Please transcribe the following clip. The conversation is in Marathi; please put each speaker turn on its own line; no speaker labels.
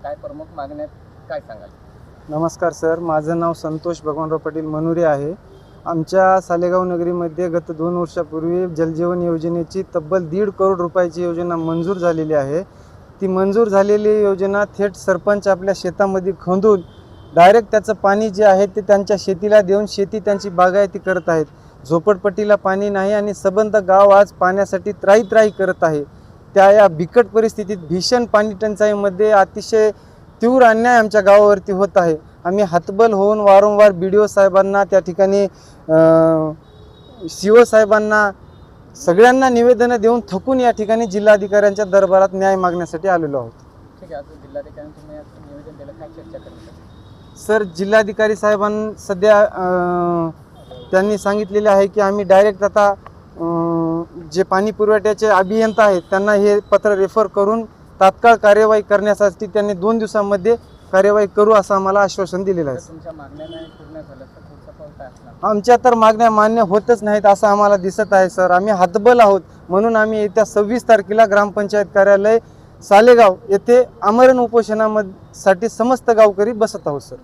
काय प्रमुख मागण्या काय सांगाल?
नमस्कार सर, माझं नाव संतोष भगवानराव पाटील मनुरे आहे. आमच्या सालेगाव नगरीमध्ये गत 2 वर्षापूर्वी जलजीवन योजनेची तब्बल 1.5 करोड रुपयाची योजना मंजूर झालेली आहे. ती मंजूर झालेली योजना थेट सरपंच आपल्या शेतामध्ये खंदून डायरेक्ट त्याचं पाणी जे आहे ते त्यांच्या शेतीला देऊन शेती त्यांची बागायती करत आहेत. झोपडपट्टीला पाणी नाही आणि सबंध गाव आज पाण्यासाठी त्राही करत आहे. या बिकट परिस्थितीत भीषण पाणी टंचाईमध्ये अतिशय तीव्र अन्याय आमच्या गावावरती होत आहे. आम्ही हतबल होऊन वारंवार BDO साहेबांना, त्या ठिकाणी CO साहेबांना, सगळ्यांना निवेदनं देऊन थकून या ठिकाणी जिल्हाधिकाऱ्यांच्या दरबारात न्याय मागण्यासाठी आलेलो आहोत.
ठीक आहे, आता जिल्हाधिकाऱ्यांनी तुम्ही आज निवेदन दिलं, काय चर्चा करणार?
सर, जिल्हाधिकारी साहेबांना सध्या त्यांनी सांगितलेले आहे की आम्ही डायरेक्ट आता जे पाणी पुरवठ्याचे अभियंता आहेत त्यांना हे पत्र रेफर करून तात्काळ कार्यवाही करण्यासाठी त्यांनी 2 दिवसांमध्ये कार्यवाही करू असं आम्हाला आश्वासन दिलेलं आहे.
तुमच्या मागण्या नाही पूर्ण झाल्या तर पुढचा पाऊल काय असणार?
आमच्या तर मागण्या मान्य होतच नाहीत असं आम्हाला दिसत आहे सर. आम्ही हतबल आहोत, म्हणून आम्ही येत्या 26 तारखेला ग्रामपंचायत कार्यालय सालेगाव येथे आमरण उपोषणासाठी समस्त गावकरी बसत आहोत सर.